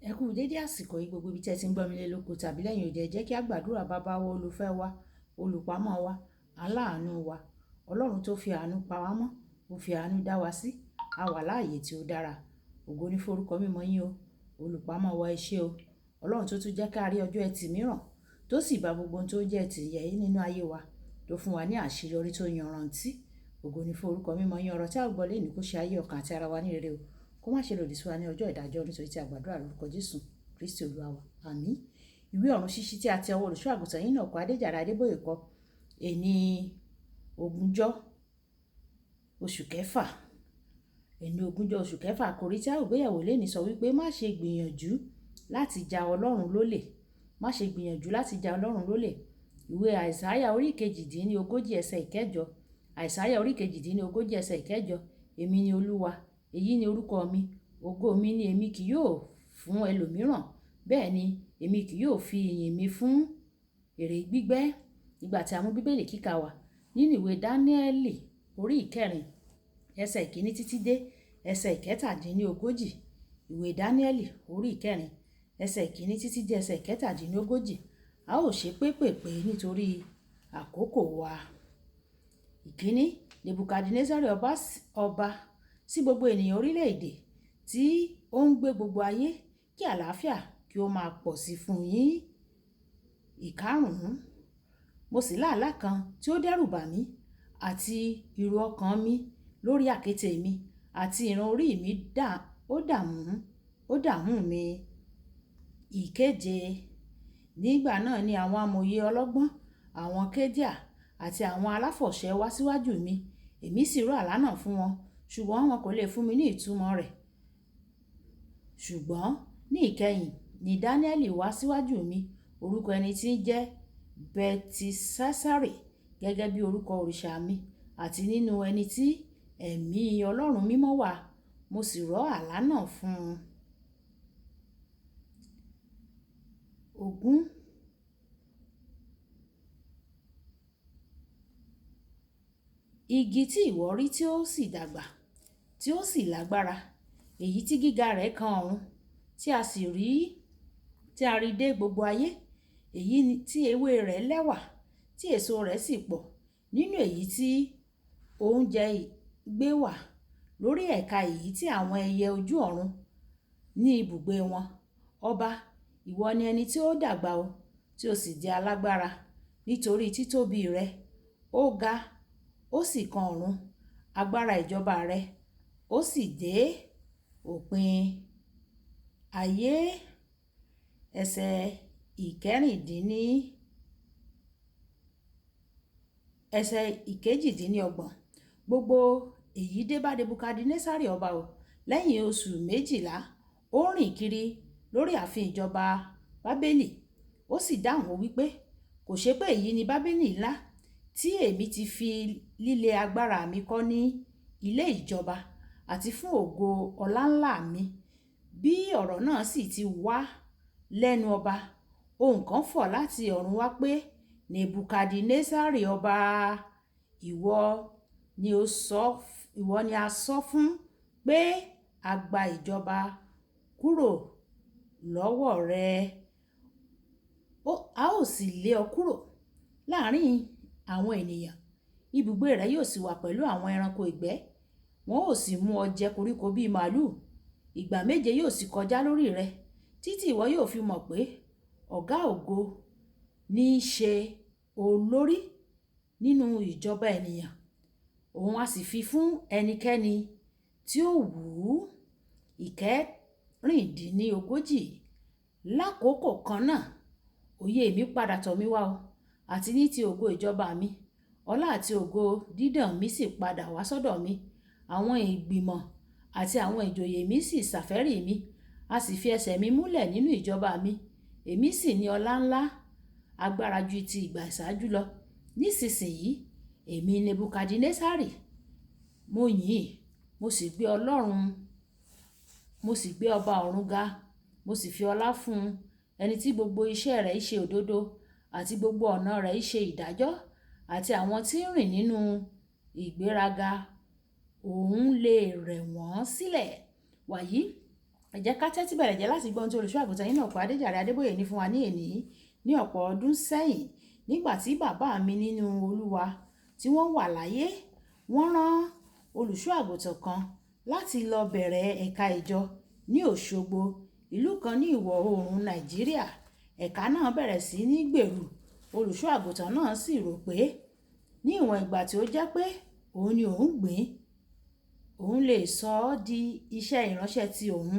Ẹ kú dédé àsìkò yìí gbogbo ibi tí ẹ ti ń gbọ́ mi lé lóko tàbí lẹ́yìn òde, ẹ jẹ́ kí a gbàdúrà. Bàbá wa, olùfẹ́ wa, olùpamọ́ wa, aláàánú wa, Ọlọ́run tó fi àánú pa wá mọ́, ó fi àánú dá wa sí, a wà láàyè tí ó dára. Ògo ní forúkọ mímọ́ yín o, olùpamọ́ wa, ẹ ṣé o. Ọlọ́run tó tún jẹ́ ká rí ọjọ́ ẹtì mìíràn, tó sì bá gbogbo ohun tó jẹ́ ẹtì yẹ̀ yìí nínú ayé wa, tó fún wa ní àṣeyọrí tó yanrantí. Ògo ní forúkọ mímọ́ yín. Ọ̀rọ̀ tí a gbọ́ lẹ́nu kó ṣe ayé ọkàn àti ara wa ní rere o, kó má ṣe lòdì sí wa ní ọjọ́ ìdájọ́, nítorí tí a gbàdúrà lórúkọ Jésù Kristi Olúwa wa. Àmín. Ìwé ọ̀run ṣíṣí tí a ti ọwọ́ olùṣọ́ àgùntàn yín náà kọ Adéjàre Adébóyè kọ, èní ogúnjọ́ oṣù kẹfà, àkòrí tí a ò gbéyẹ̀wò lẹ́ni sọ wípé má ṣe gbìyànjú láti ja Ọlọ́run lólè. Má ṣe gbìyànjú láti ja Ọlọ́run lólè. Ìwé Àìsáyà orí kejìdínlógójì ẹsẹ̀ ìkẹjọ. Àìsáyà orí kejìdínlógójì ẹsẹ̀ ìkẹjọ. Èmi ni Olúwa, èyí ni orúkọ mi, ògo mi ni èmi kì yóò fún ẹlòmíràn, bẹ́ẹ̀ ni èmi kì yóò fi ìyìn mi fún èrè gbígbẹ́. Nígbà tí a mú bíbélì kíkà wá nínú ìwé Dáníẹ́lì orí ìkẹrin ẹsẹ̀ ìkíní títí dé ẹsẹ̀ ìkẹtàdínlógójì. Ìwé Dáníẹ́lì orí ìkẹrin ẹsẹ̀ ìkíní títí dé ẹsẹ̀ ìkẹtàdínlógójì. A ó ṣe pépèpé nítorí àkókò wa. Ìkíní, Nebukadnesari ọba sí gbogbo ènìyàn orílẹ̀-èdè tí ó ń gbé gbogbo ayé, kí àlàáfíà kí ó máa pọ̀ sí fún yín. Ìkarùn-ún, mo sì lá àlá kan tí ó dẹ́rù bà mí, àti ìró ọkàn mi lórí àkéte mi, àti ìran orí mi ó dààmú mi. Ìkeje, nígbà náà ni àwọn amòye ọlọ́gbọ́n, àwọn kédíà àti àwọn aláfọ̀ṣẹ wá síwájú mi, èmi sì ró àlá náà fún wọn, ṣùgbọ́n wọn kò lè fún mi ní ìtumọ̀ rẹ̀. Ṣùgbọ́n ní ìkẹyìn ni Dáníẹ́lì wá síwájú mi, orúkọ ẹni tí ń jẹ́ Bẹtisásárì, gẹ́gẹ́ bí orúkọ òrìṣà mi, àti nínú ẹni tí ẹ̀mí Ọlọ́run mímọ́ wà. Mo sì ró àlá náà fún un. Ogún, igi tí ìwọ rí tí ó sì dàgbà, tí ó sì lágbára, èyí tí gíga rẹ̀ kan ọ̀run, tí a rí dé gbogbo ayé, èyí tí ewé rẹ̀ lẹ́wà, tí èso rẹ̀ sì pọ̀, nínú èyí tí oúnjẹ gbé wà, lórí ẹ̀ka èyí tí àwọn ẹyẹ ojú ọ̀run ní ibùgbé wọn. Ọba, ìwọ ni ẹni tí ó dàgbà o, tí ó sì jẹ́ alágbára, nítorí títóbi rẹ̀ ó ga, ó sì kan ọ̀run, agbára ìjọba rẹ̀ ó sì dé òpin ayé. Ẹsẹ̀ ìkejìdínlọ́gbọ̀n. Gbogbo èyí dé bá Nebukadnesari ọba o. Lẹ́yìn oṣù 12, ó rìn kiri lórí ààfin ìjọba Bábélì. Ó sì dáhùn wípé, kò ṣe pé èyí ni Bábélì ńlá, tí èmi ti fi líle agbára mi kọ́ ní ilé ìjọba, àti fún ògo ọláńlá mi. Bí ọ̀rọ̀ náà sì ti wá lẹ́nu ọba, ohùn kan fọ̀ láti ọ̀run wá pé, Nebukadnesari ọba, ìwọ ni a sọ fún pé a gba ìjọba kúrò lọ́wọ́ rẹ. A ó sì lé ọ kúrò láàrin àwọn ènìyàn. Ibùgbé rẹ yóò sì wà pẹ̀lú àwọn ẹranko ìgbẹ́. Wọn ó sì mú ọ jẹ koríko bíi màlúù. Ìgbà 7 yóò sì kọjá lórí rẹ, títí ìwọ yóò fi mọ̀ pé ọ̀gá ògo ní í ṣe olórí nínú ìjọba ènìyàn. Òun a sì fi fún ẹnikẹ́ni tí ó wù ú. Ìkẹrìndínlógójì. Lákòókò kan náà, òye mi padà tọ̀ mí wá o, àti ní ti ògo ìjọba mi, ọlá àti ògo dídàn mi sì padà wá sọ́dọ̀ mi. Àwọn ìgbìmọ̀ àti àwọn ìjòyè mi sì ṣàfẹ́rí mi, a sì fi ẹsẹ̀ mi múlẹ̀ nínú ìjọba mi. Èmi sì ní ọlá ńlá, agbára ju ti ìgbà ìṣáájú lọ. Nísinsìnyí, èmi Nebukadnesari, mo yìn, mo sì gbé ọba ọ̀run ga, mo sì fi ọlá fún ẹni tí gbogbo iṣẹ́ rẹ̀ ṣe òdodo, àti gbogbo ọ̀nà rẹ̀ ṣe ìdájọ́, àti àwọn tí ń rìn nínú ìgbéraga òun lè rẹ̀ wọ́n sílẹ̀. Wàyí, ẹ jẹ́ ká tẹ́tí bẹ̀rẹ̀ jẹ́ láti gbọ́ ohun tí olùṣọ́ àgùntàn yín náà pa Adéjàre Adébóyè ní fún wa ní èní ní ọ̀pọ̀ ọdún sẹ́yìn nígbà tí bàbá mi nínú Olúwa tí wọ́n wà láyé. Wọ́n rán olùṣọ́ àgùntàn kan láti lọ bẹ̀rẹ̀ ẹ̀ka ìjọ ní Òṣogbo, ìlú kan ní ìwọ̀ oòrùn Nàìjíríà. Ẹ̀ka náà bẹ̀rẹ̀ sí ní gbèrú. Olùṣọ́ àgùntàn náà sì rò pé ní ìwọ̀n ìgbà tí ó jẹ́ pé òun ni òun gbìn, òun lè sọ ọ́ di iṣẹ́ ìránṣẹ́ ti òun.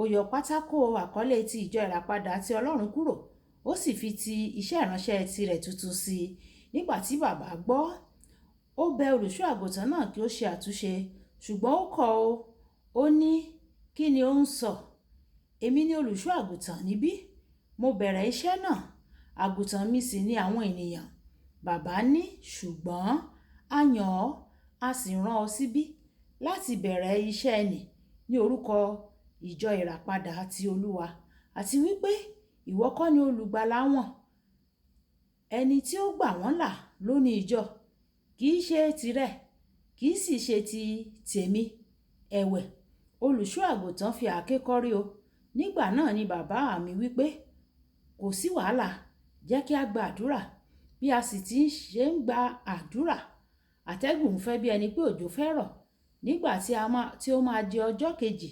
Ó yọ pátákó àkọlé ti ìjọ ìràpadà ti Ọlọ́run kúrò, ó sì fi ti iṣẹ́ ìránṣẹ́ tirẹ̀ tuntun sí i. Nígbà tí bàbá gbọ́, ó bẹ olùṣọ́ àgùntàn náà kí ó ṣe àtúnṣe, ṣùgbọ́n ó kọ̀ ọ́. Ó ní, kí ni ó ń sọ? Èmi ni olùṣọ́ àgùntàn níbí. Mo bẹ̀rẹ̀ iṣẹ́ náà, àgùntàn mi sì ni àwọn ènìyàn. Bàbá ní, ṣùgbọ́n a yàn ọ́, a sì rán ọ síbí láti bẹ̀rẹ̀ iṣẹ́ nì ní orúkọ ìjọ ìràpadà ti Olúwa, àti wípé ìwọ kọ́ ni olùgbàlà wọn. Ẹni tí ó gbà wọ́n là ló ní ìjọ, kì í ṣe tirẹ̀, kì í sì ṣe ti tèmi. Ẹ̀wẹ̀, olùṣọ́ àgùntàn fi àáké kọ́rí o. Nígbà náà ni bàbá mi wípé, kò sí wàhálà, jẹ́ kí a gba àdúrà. Bí a sì ti ṣe ń gba àdúrà, àtẹ́gùn ń fẹ́ bí ẹni pé òjò fẹ́ rọ̀. Nígbà tí ó máa di ọjọ́ kejì,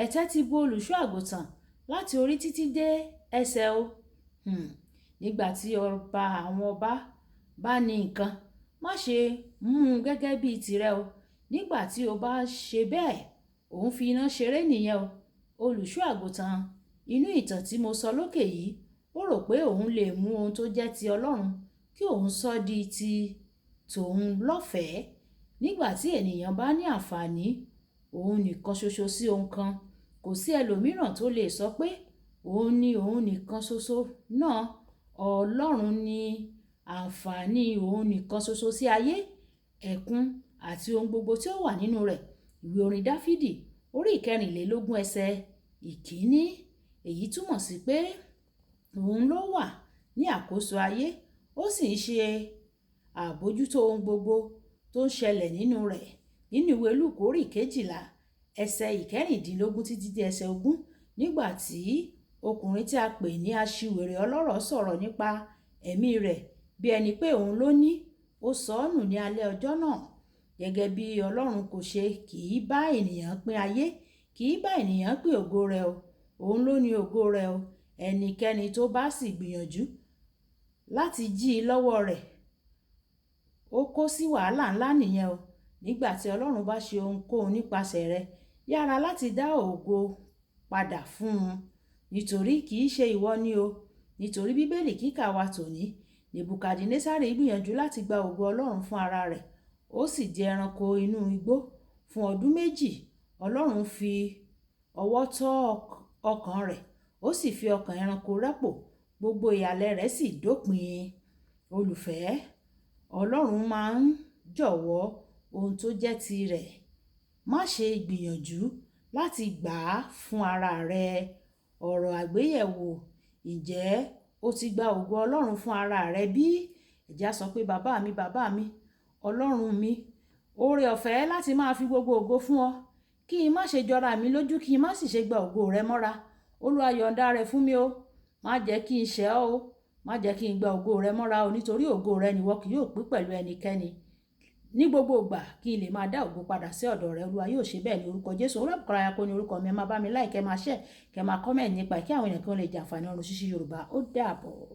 ẹ̀tẹ́ ti bo olùṣọ́ àgùntàn láti orí títí dé ẹsẹ̀ o. Nígbà tí ọba àwọn ọba bá ní nǹkan, má ṣe mú un gẹ́gẹ́ bí tirẹ̀ o. Nígbà tí o bá ṣe bẹ́ẹ̀, òun fi iná ṣeré nìyẹn o. Olùṣọ́ àgùntàn inú ìtàn tí mo sọ lókè yìí, ó rò pé òun lè mú ohun tó jẹ́ ti Ọlọ́run kí òun sọ di ti tòun lọ́fẹ̀ẹ́. Nígbà tí ènìyàn bá ní àǹfààní òun nìkan ṣoṣo sí ohun kan, kò sí ẹlòmíràn tó lè sọ pé òun ni òun nìkan ṣoṣo náà. Ọlọ́run ní àǹfààní òun nìkan ṣoṣo sí ayé, ẹ̀kún àti ohun gbogbo tí ó wà nínú rẹ̀. Ìwé orin Dáfídì orí 24 ẹsẹ̀ 1. Èyí túmọ̀ sí pé òun ló wà ní àkóso ayé, ó sì ń ṣe àbójútó ohun gbogbo tó ń ṣẹlẹ̀ nínú rẹ̀. Nínú ìwé Lúùkù orí 12 ẹsẹ̀ 16 títí dé ẹsẹ̀ 20, nígbà tí ọkùnrin tí a pè ní aṣiwèrè ọlọ́rọ̀ sọ̀rọ̀ nípa ẹ̀mí rẹ̀ bí ẹni pé òun ló ní, ó sọ ọ́ nù ní alẹ́ ọjọ́ náà. Gẹ́gẹ́ bí Ọlọ́run kò ṣe kì í bá ènìyàn pín ayé, kì í bá ènìyàn pín ògo rẹ̀ o. Òun ló ní ògo rẹ̀ o. Ẹnikẹ́ni tó bá sì gbìyànjú láti jí i lọ́wọ́ rẹ̀, ó kó sí wàhálà ńlá nìyẹn o. Nígbà tí Ọlọ́run bá ṣe ohunkóhun nípasẹ̀ rẹ̀, yára láti dá ògo padà fún un, nítorí kì í ṣe ìwọ ni o. Nítorí Bíbélì kíkà wa tòní, Nebukadnesari gbìyànjú láti gba ògo Ọlọ́run fún ara rẹ̀, ó sì di ẹranko inú igbó fún ọdún 2. Ọlọ́run fi ọwọ́ tọ́ ọkàn rẹ̀, ó sì fi ọkàn ẹranko rẹ́pò, gbogbo ìhàlẹ̀ rẹ̀ sì dópin. Olùfẹ́, Ọlọ́run máa ń jọ̀wọ́ ohun tó jẹ́ tirẹ̀. Má ṣe gbìyànjú láti gbà á fún ara rẹ. Ọ̀rọ̀ àgbéyẹ̀wò: ǹjẹ́ o ti gba ògo Ọlọ́run fún ara rẹ bí? Ẹ̀já sọ pé bàbá mi, Ọlọ́run mi, oore ọ̀fẹ́ láti máa fi gbogbo ògo fún ọ, kí n má ṣe jọra mi lójú, kí n má sì ṣe gba ògo rẹ mọ́ra. Olúwa yọ̀ǹda rẹ̀ fún mi o. Má jẹ́ kí n ṣẹ̀ ọ́ o. Má jẹ́ kí n gba ògo rẹ mọ́ra o, nítorí ògo rẹ nìwọ kì yóò pín pẹ̀lú ẹnikẹ́ni. Ní gbogbo ìgbà kí n lè máa dá ògo padà sí ọ̀dọ̀ rẹ. Olúwa yóò ṣe bẹ́ẹ̀ ní orúkọ Jésù. Olúkọ̀ráyà kó ní orúkọ mi. Ẹ máa bá mi like, ẹ máa share, kẹ máa comment nípa kí àwọn èèyàn kan lè jàǹfààní ọ̀run ṣíṣí Yorùbá. Ó dàbọ̀.